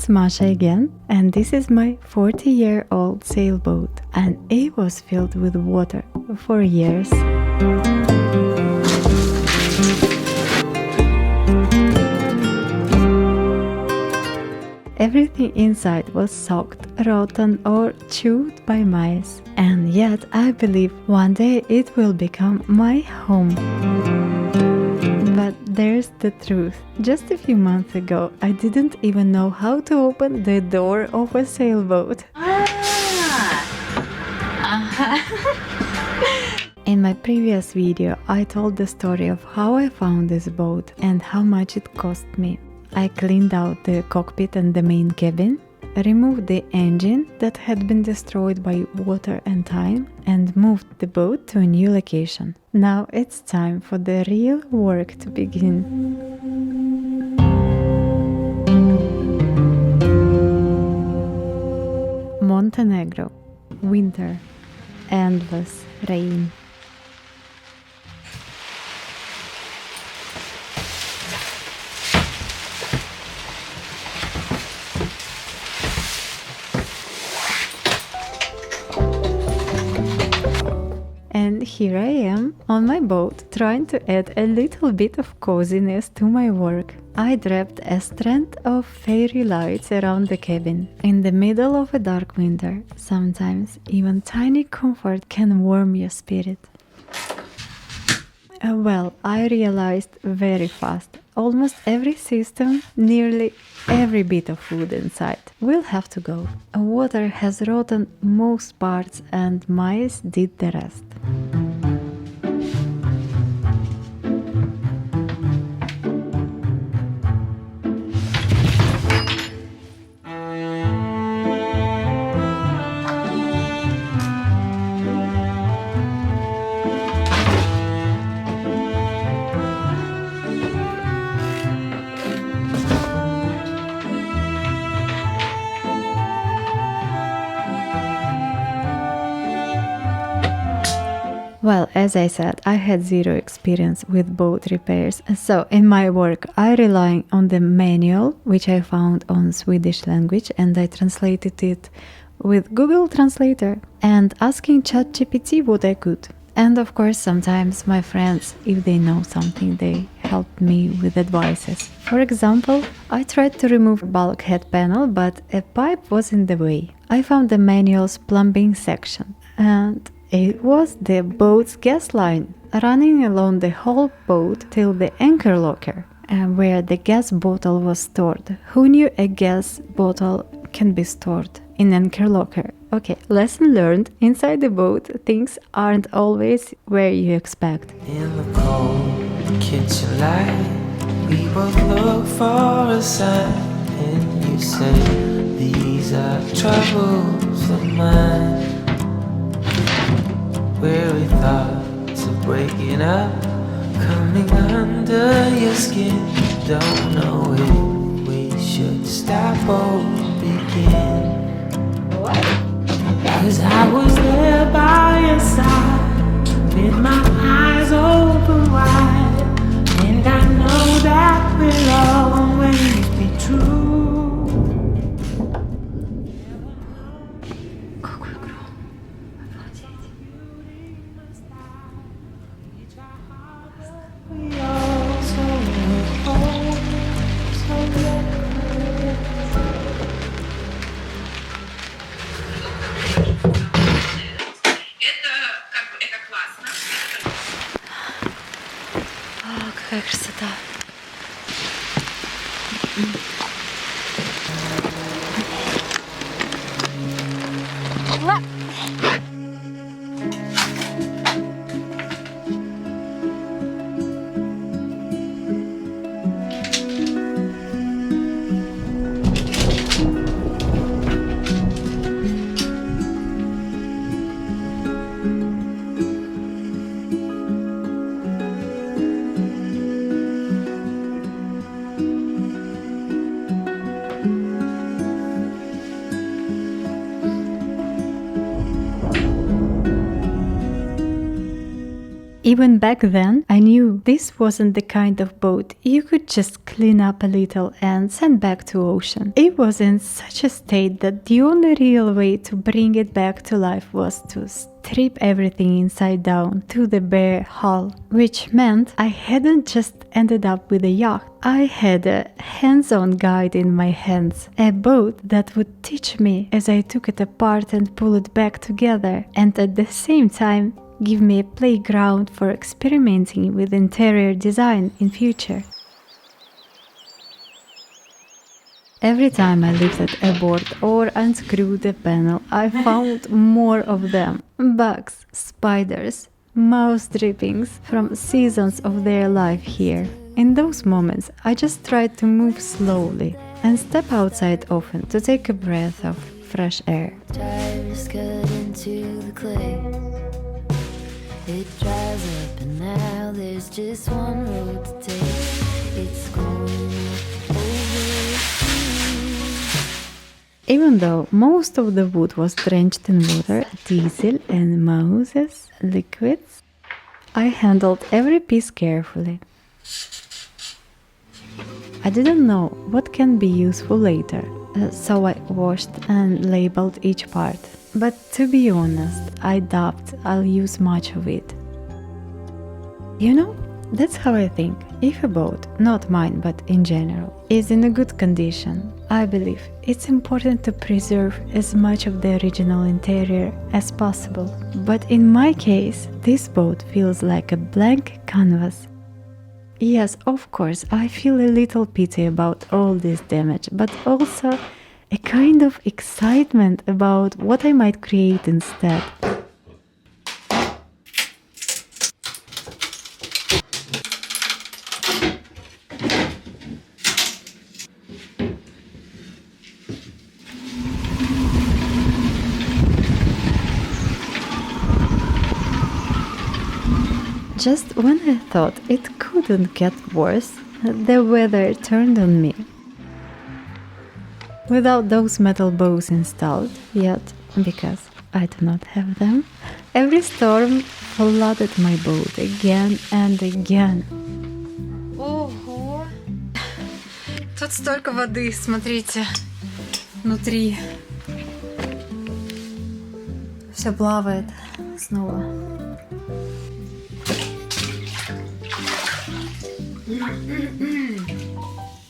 it's Masha again, and this is my 40-year-old sailboat, and it was filled with water for years. Everything inside was soaked, rotten or chewed by mice, and yet I believe one day it will become my home. But there's the truth. Just a few months ago, I didn't even know how to open the door of a sailboat. In my previous video, I told the story of how I found this boat and how much it cost me. I cleaned out the cockpit and the main cabin, removed the engine that had been destroyed by water and time, and moved the boat to a new location. Now it's time for the real work to begin. Montenegro, winter, endless rain. And here I am on my boat trying to add a little bit of coziness to my work. I draped a strand of fairy lights around the cabin. In the middle of a dark winter, sometimes even tiny comfort can warm your spirit. Well, I realized very fast, almost every system, nearly every bit of food inside will have to go. Water has rotten most parts and mice did the rest. Well, as I said, I had zero experience with boat repairs, so in my work I rely on the manual, which I found on Swedish language, and I translated it with Google Translator and asking ChatGPT what I could. And of course, sometimes my friends, if they know something, they help me with advices. For example, I tried to remove a bulkhead panel, but a pipe was in the way. I found the manual's plumbing section, and it was the boat's gas line, running along the whole boat till the anchor locker, where the gas bottle was stored. Who knew a gas bottle can be stored in anchor locker? Okay, lesson learned. Inside the boat, things aren't always where you expect. In the cold kitchen light, we both look for a sign, and you say, these are troubles of mine. Weary thoughts of breaking up, coming under your skin. Don't know if we should stop or begin. 'Cause I was there by your side, with my eyes open wide, and I know that we'll always be true. Какая красота! Even back then, I knew this wasn't the kind of boat you could just clean up a little and send back to ocean. It was in such a state that the only real way to bring it back to life was to strip everything inside down to the bare hull, which meant I hadn't just ended up with a yacht. I had a hands-on guide in my hands, a boat that would teach me as I took it apart and pull it back together, and at the same time give me a playground for experimenting with interior design in future. Every time I lifted a board or unscrewed a panel, I found more of them. Bugs, spiders, mouse drippings from seasons of their life here. In those moments, I just tried to move slowly and step outside often to take a breath of fresh air. Tires cut into the clay. It dries up and now there's just one road to take. It's going over. Even though most of the wood was drenched in water, diesel and Moses liquids, I handled every piece carefully. I didn't know what can be useful later, so I washed and labeled each part. But to be honest, I doubt I'll use much of it. You know, that's how I think. If a boat, not mine but in general, is in a good condition, I believe it's important to preserve as much of the original interior as possible. But in my case, this boat feels like a blank canvas. Yes, of course, I feel a little pity about all this damage, but also a kind of excitement about what I might create instead. Just when I thought it couldn't get worse, the weather turned on me. Without those metal bows installed yet, because I do not have them, every storm flooded my boat again and again. Ого! Тут столько воды, смотрите, внутри. Все плавает снова.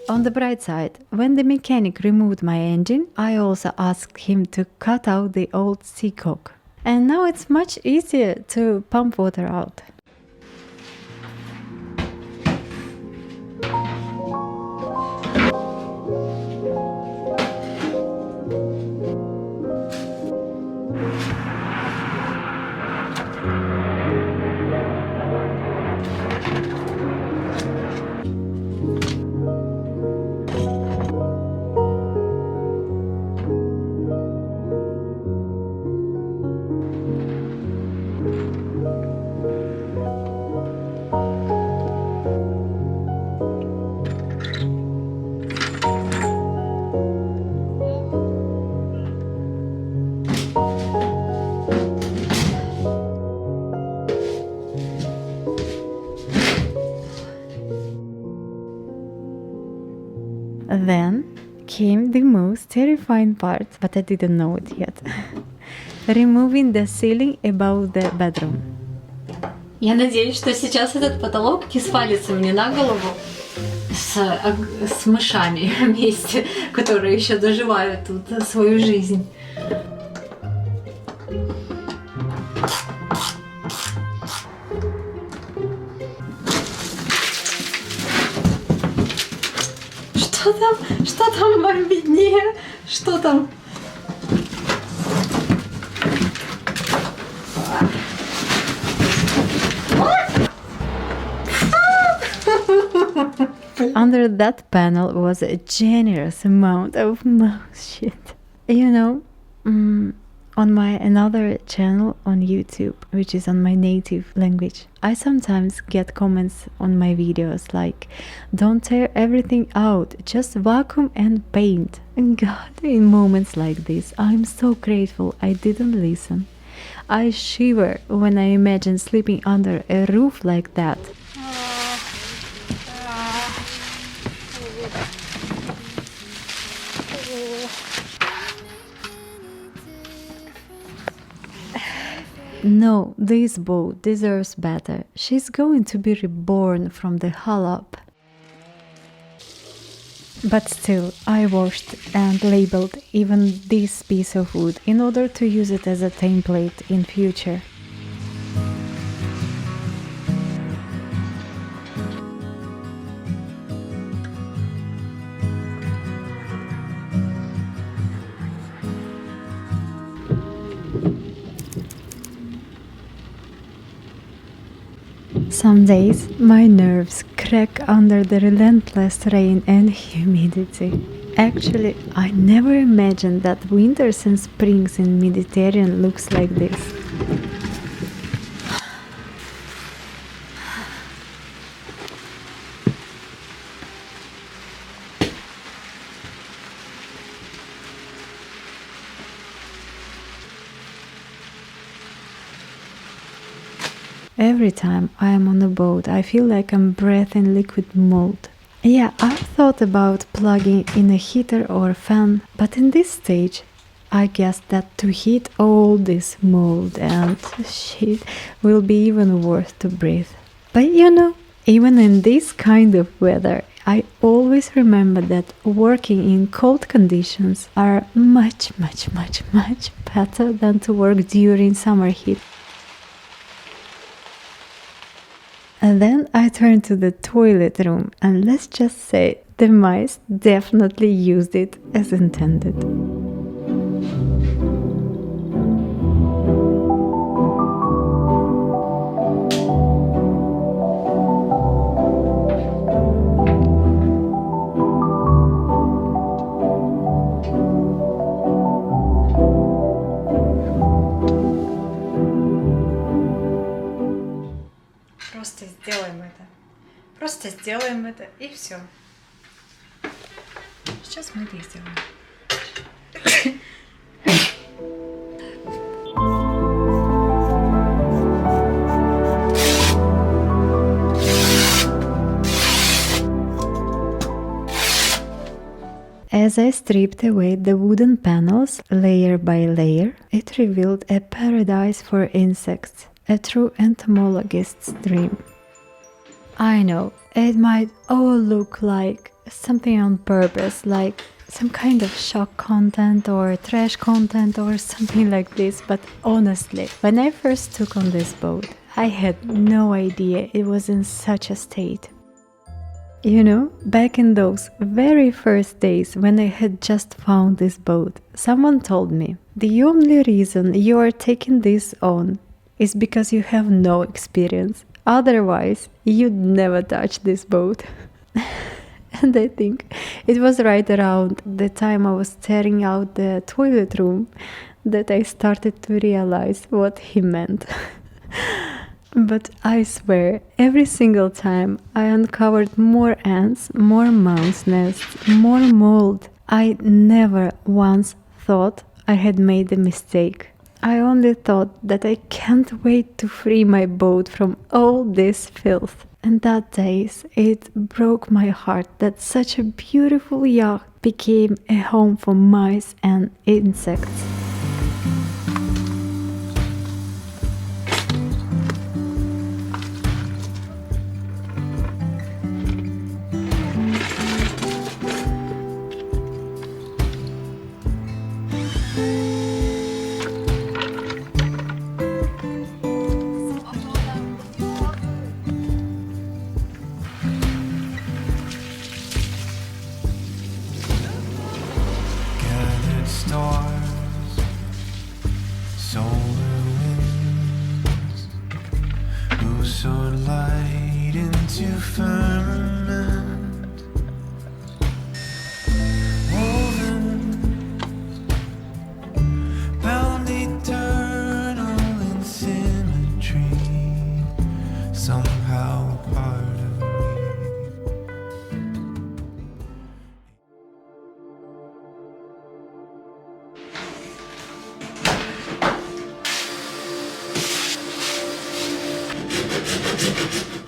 On the bright side, when the mechanic removed my engine, I also asked him to cut out the old seacock. And now it's much easier to pump water out. Then came the most terrifying part, but I didn't know it yet. Removing the ceiling above the bedroom. Я надеюсь, что сейчас этот потолок не свалится мне на голову с мышами вместе, которые еще доживают тут свою жизнь. Что там вам виднее? Что там? Under that panel was a generous amount of mouse shit. You know, on my another channel on YouTube, which is on my native language, I sometimes get comments on my videos like, don't tear everything out, just vacuum and paint. And God, in moments like this, I'm so grateful I didn't listen. I shiver when I imagine sleeping under a roof like that. No, this boat deserves better. She's going to be reborn from the hull up. But still, I washed and labeled even this piece of wood in order to use it as a template in future. Some days my nerves crack under the relentless rain and humidity. Actually, I never imagined that winters and springs in Mediterranean looks like this. Every time I am on a boat, I feel like I'm breathing liquid mold. Yeah, I've thought about plugging in a heater or a fan, but in this stage, I guess that to heat all this mold and shit will be even worse to breathe. But you know, even in this kind of weather, I always remember that working in cold conditions are much better than to work during summer heat. And then I turned to the toilet room, and let's just say the mice definitely used it as intended. Просто сделаем это и все. Сейчас мы это и сделаем. As I stripped away the wooden panels layer by layer, it revealed a paradise for insects, a true entomologist's dream. I know, it might all look like something on purpose, like some kind of shock content or trash content or something like this, but honestly, when I first took on this boat, I had no idea it was in such a state. You know, back in those very first days when I had just found this boat, someone told me, the only reason you are taking this on is because you have no experience. Otherwise, you'd never touch this boat. And I think it was right around the time I was staring out the toilet room that I started to realize what he meant. But I swear, every single time I uncovered more ants, more mouse nests, more mold, I never once thought I had made a mistake. I only thought that I can't wait to free my boat from all this filth. And that days, it broke my heart that such a beautiful yacht became a home for mice and insects. Gathered stars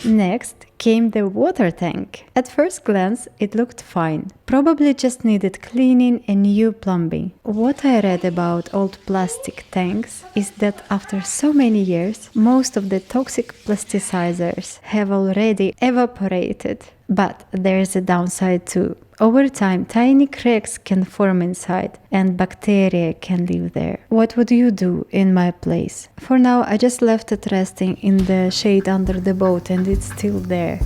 Next came the water tank. At first glance, it looked fine. Probably just needed cleaning and new plumbing. What I read about old plastic tanks is that after so many years, most of the toxic plasticizers have already evaporated. But there's a downside too. Over time, tiny cracks can form inside and bacteria can live there. What would you do in my place? For now, I just left it resting in the shade under the boat and it's still there.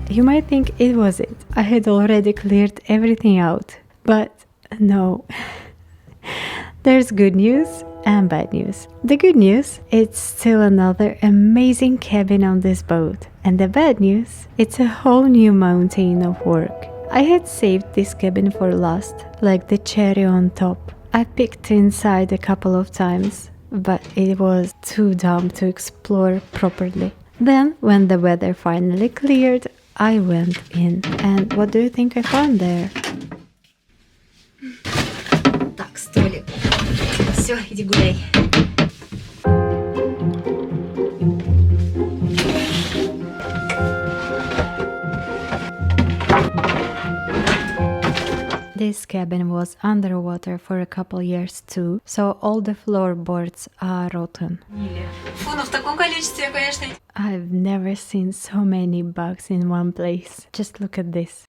You might think it was it. I had already cleared everything out. But no. There's good news and bad news. The good news, it's still another amazing cabin on this boat. And the bad news, it's a whole new mountain of work. I had saved this cabin for last, like the cherry on top. I peeked inside a couple of times, but it was too dumb to explore properly. Then, when the weather finally cleared, I went in. And what do you think I found there? Так, столик. Все, иди гуляй. This cabin was underwater for a couple years too, so all the floorboards are rotten. Фу, ну в таком количестве, конечно. I've never seen so many bugs in one place. Just look at this.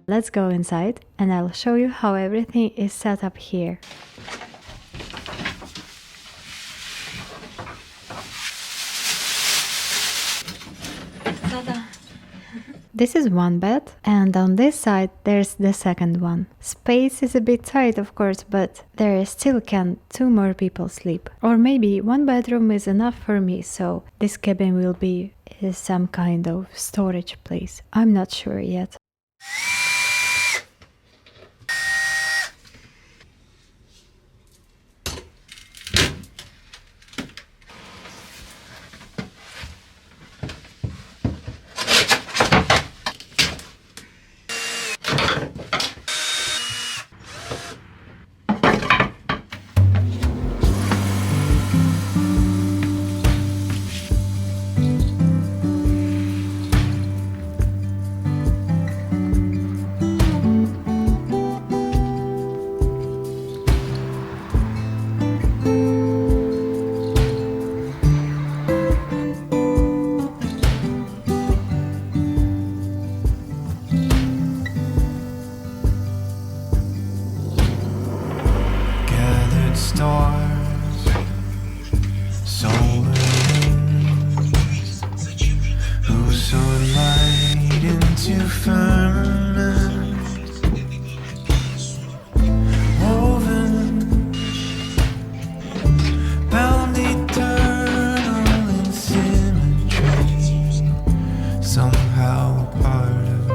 Let's go inside and I'll show you how everything is set up here. This is one bed, and on this side there's the second one. Space is a bit tight, of course, but there still can 2 more people sleep. Or maybe 1 bedroom is enough for me, so this cabin will be some kind of storage place. I'm not sure yet. Stars, solar winds, who sowed light into firmament, woven, bound eternal in symmetry, somehow part of me.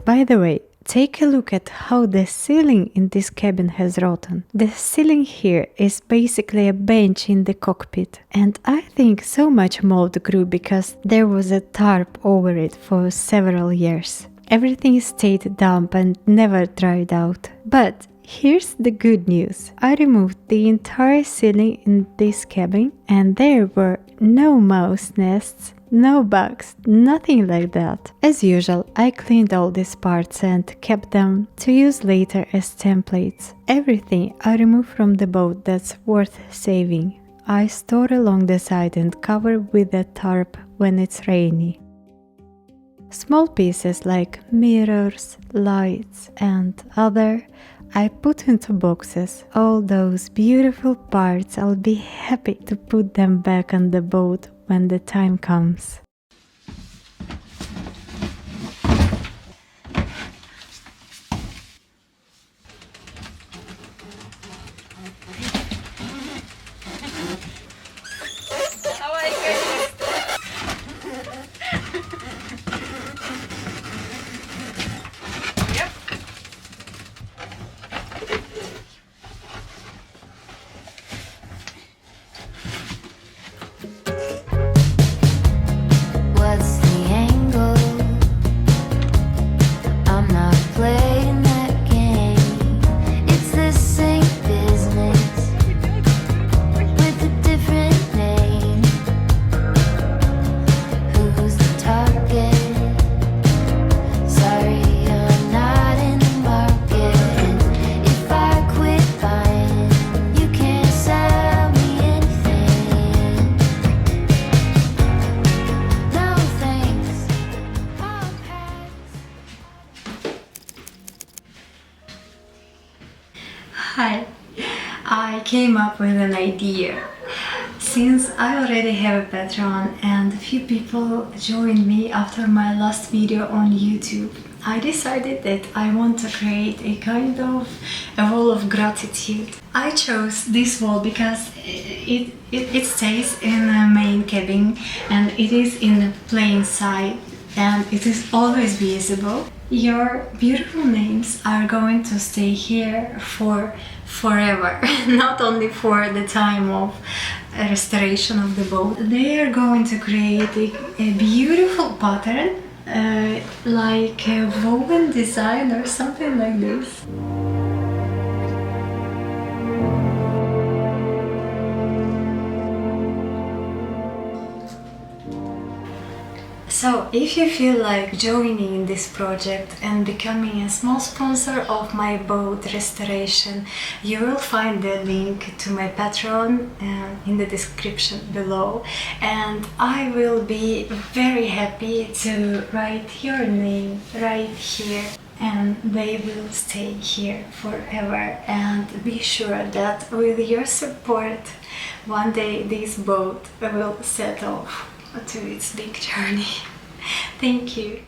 By the way, take a look at how the ceiling in this cabin has rotten. The ceiling here is basically a bench in the cockpit, and I think so much mold grew because there was a tarp over it for several years. Everything stayed damp and never dried out. But here's the good news. I removed the entire ceiling in this cabin and there were no mouse nests, no bugs, nothing like that. As usual, I cleaned all these parts and kept them to use later as templates. Everything I removed from the boat that's worth saving, I store along the side and cover with a tarp when it's rainy. Small pieces like mirrors, lights and other I put into boxes. All those beautiful parts, I'll be happy to put them back on the boat when the time comes. came up with an idea. Since I already have a Patreon and a few people joined me after my last video on YouTube, I decided that I want to create a kind of a wall of gratitude. I chose this wall because it stays in the main cabin and it is in plain sight and it is always visible. Your beautiful names are going to stay here for forever, not only for the time of restoration of the boat. They are going to create a beautiful pattern, like a woven design or something like this. So, if you feel like joining in this project and becoming a small sponsor of my boat restoration, you will find the link to my Patreon in the description below, and I will be very happy to write your name right here, and they will stay here forever. And be sure that with your support, one day this boat will set off to its big journey. Thank you.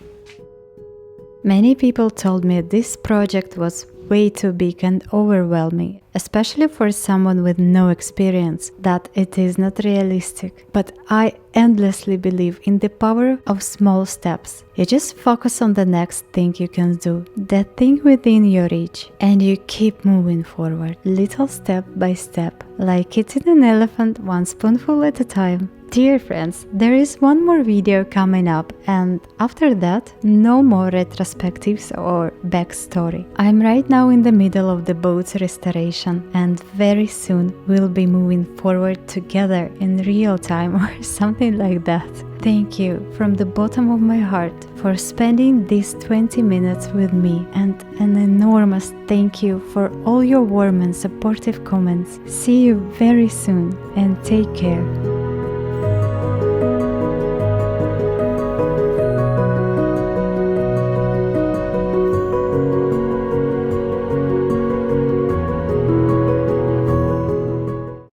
Many people told me this project was way too big and overwhelming, especially for someone with no experience, that it is not realistic. But I endlessly believe in the power of small steps. You just focus on the next thing you can do, that thing within your reach, and you keep moving forward, little step by step, like eating an elephant one spoonful at a time. Dear friends, there is one more video coming up, and after that, no more retrospectives or backstory. I'm right now in the middle of the boat's restoration, and very soon we'll be moving forward together in real time or something like that. Thank you from the bottom of my heart for spending these 20 minutes with me, and an enormous thank you for all your warm and supportive comments. See you very soon and take care.